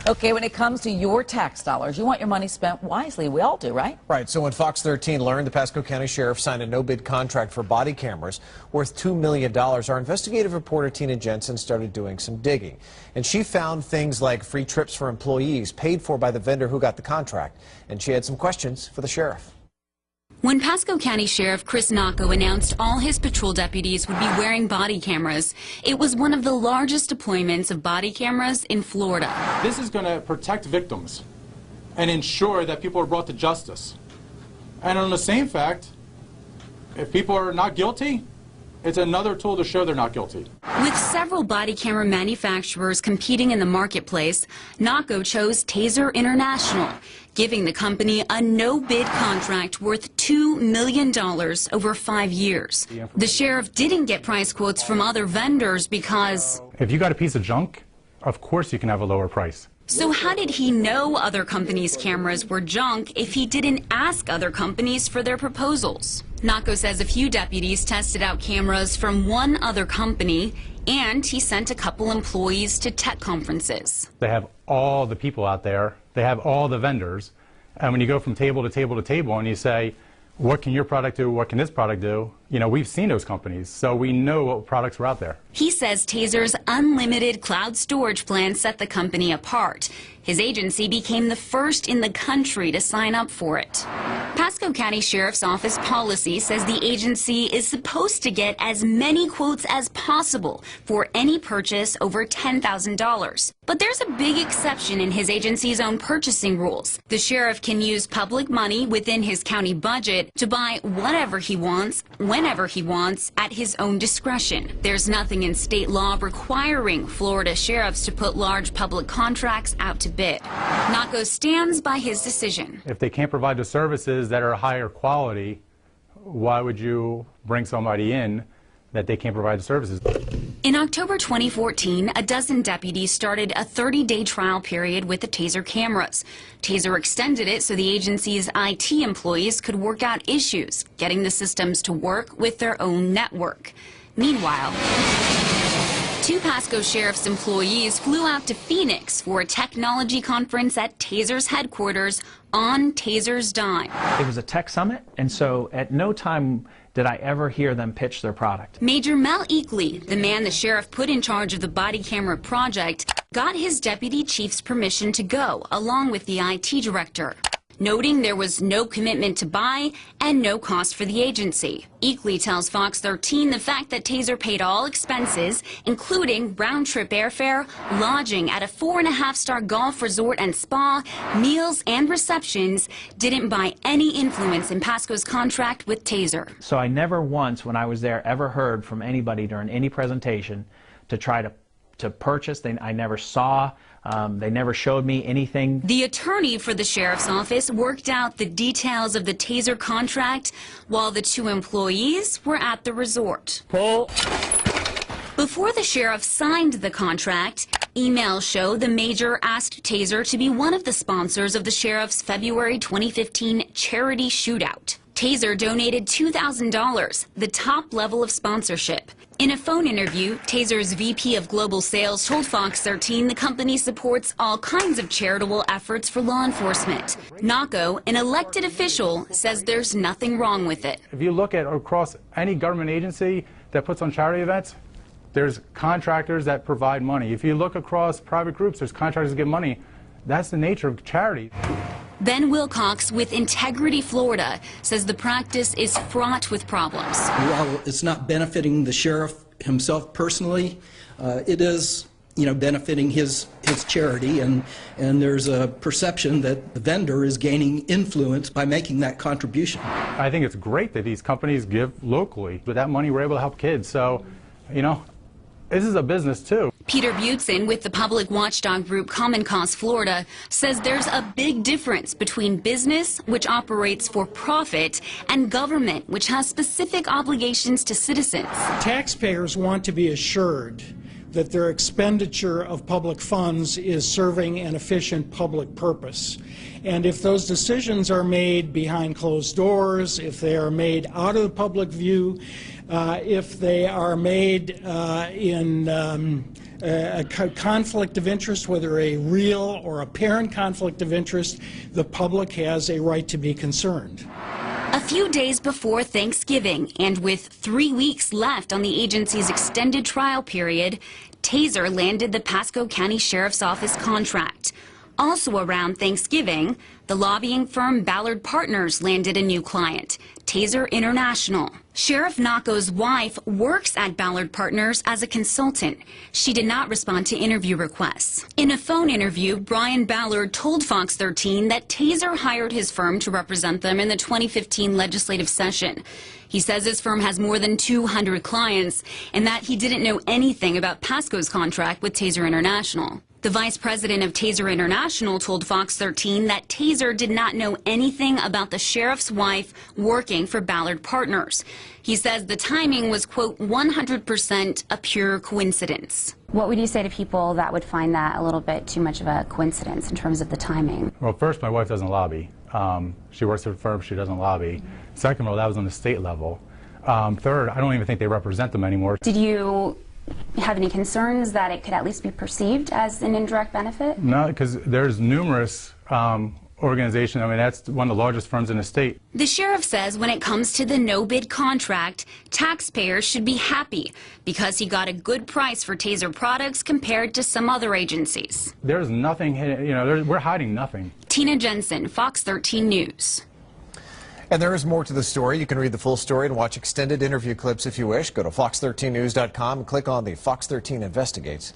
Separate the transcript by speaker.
Speaker 1: Okay, when it comes to your tax dollars, you want your money spent wisely. We all do, right?
Speaker 2: Right. So when Fox 13 learned the Pasco County Sheriff signed a no-bid contract for body cameras worth $2 million, our investigative reporter Tina Jensen started doing some digging. And she found things like free trips for employees paid for by the vendor who got the contract. And she had some questions for the sheriff.
Speaker 3: When Pasco County Sheriff Chris Nacco announced all his patrol deputies would be wearing body cameras, it was one of the largest deployments of body cameras in Florida.
Speaker 4: This is going to protect victims and ensure that people are brought to justice. And on the same fact, if people are not guilty, it's another tool to show they're not guilty.
Speaker 3: With several body camera manufacturers competing in the marketplace, Nacco chose Taser International, giving the company a no-bid contract worth $2 million over 5 years. The sheriff didn't get price quotes from other vendors because...
Speaker 4: If you got a piece of junk, of course you can have a lower price.
Speaker 3: So how did he know other companies' cameras were junk if he didn't ask other companies for their proposals? Nacco says a few deputies tested out cameras from one other company, and he sent a couple employees to tech conferences.
Speaker 4: They have all the people out there. They have all the vendors. And when you go from table to table to table and you say, what can your product do? What can this product do? You know, we've seen those companies, so we know what products were out there.
Speaker 3: He says Taser's unlimited cloud storage plan set the company apart. His agency became the first in the country to sign up for it. Pasco County Sheriff's Office policy says the agency is supposed to get as many quotes as possible for any purchase over $10,000. But there's a big exception in his agency's own purchasing rules. The sheriff can use public money within his county budget to buy whatever he wants, whenever he wants, at his own discretion. There's nothing in state law requiring Florida sheriffs to put large public contracts out to bid. Nacco stands by his decision.
Speaker 4: If they can't provide the services that are higher quality, why would you bring somebody in that they can't provide the services?
Speaker 3: In October 2014, a dozen deputies started a 30-day trial period with the Taser cameras. Taser extended it so the agency's IT employees could work out issues, getting the systems to work with their own network. Meanwhile, two Pasco Sheriff's employees flew out to Phoenix for a technology conference at Taser's headquarters on Taser's dime.
Speaker 5: It was a tech summit, and so at no time did I ever hear them pitch their product.
Speaker 3: Major Mel Eakley, the man the sheriff put in charge of the body camera project, got his deputy chief's permission to go, along with the IT director, noting there was no commitment to buy and no cost for the agency. Eakley tells Fox 13 the fact that Taser paid all expenses, including round-trip airfare, lodging at a 4.5-star golf resort and spa, meals and receptions, didn't buy any influence in Pasco's contract with Taser.
Speaker 5: So I never once, when I was there, ever heard from anybody during any presentation to try to purchase. I never saw. They never showed me anything.
Speaker 3: The attorney for the sheriff's office worked out the details of the Taser contract while the two employees were at the resort. Before the sheriff signed the contract, emails show the major asked Taser to be one of the sponsors of the sheriff's February 2015 charity shootout. Taser donated $2,000, the top level of sponsorship. In a phone interview, Taser's VP of Global Sales told Fox 13 the company supports all kinds of charitable efforts for law enforcement. Nacco, an elected official, says there's nothing wrong with it.
Speaker 4: If you look at across any government agency that puts on charity events, there's contractors that provide money. If you look across private groups, there's contractors that give money. That's the nature of charity.
Speaker 3: Ben Wilcox with Integrity Florida says the practice is fraught with problems.
Speaker 6: While it's not benefiting the sheriff himself personally, it is, benefiting his charity, and there's a perception that the vendor is gaining influence by making that contribution.
Speaker 4: I think it's great that these companies give locally. With that money, we're able to help kids. So, this is a business too.
Speaker 3: Peter Butzen with the public watchdog group Common Cause Florida says there's a big difference between business, which operates for profit, and government, which has specific obligations to citizens.
Speaker 7: Taxpayers want to be assured that their expenditure of public funds is serving an efficient public purpose. And if those decisions are made behind closed doors, if they are made out of the public view, if they are made in a conflict of interest, whether a real or apparent conflict of interest, the public has a right to be concerned.
Speaker 3: A few days before Thanksgiving, and with 3 weeks left on the agency's extended trial period, Taser landed the Pasco County Sheriff's Office contract. Also around Thanksgiving, the lobbying firm Ballard Partners landed a new client, Taser International. Sheriff Naco's wife works at Ballard Partners as a consultant. She did not respond to interview requests. In a phone interview, Brian Ballard told Fox 13 that Taser hired his firm to represent them in the 2015 legislative session. He says his firm has more than 200 clients and that he didn't know anything about Pasco's contract with Taser International. The vice president of Taser International told Fox 13 that Taser did not know anything about the sheriff's wife working for Ballard Partners. He says the timing was, quote, 100% a pure coincidence.
Speaker 8: What would you say to people that would find that a little bit too much of a coincidence in terms of the timing?
Speaker 4: Well, first, my wife doesn't lobby. She works at a firm, she doesn't lobby. Second of all, that was on the state level. Third, I don't even think they represent them anymore.
Speaker 8: Did you have any concerns that it could at least be perceived as an indirect benefit?
Speaker 4: No, because there's numerous organizations. I mean, that's one of the largest firms in the state.
Speaker 3: The sheriff says when it comes to the no-bid contract, taxpayers should be happy because he got a good price for Taser products compared to some other agencies.
Speaker 4: There's nothing, we're hiding nothing.
Speaker 3: Tina Jensen, Fox 13 News.
Speaker 2: And there is more to the story. You can read the full story and watch extended interview clips if you wish. Go to fox13news.com and click on the Fox 13 Investigates.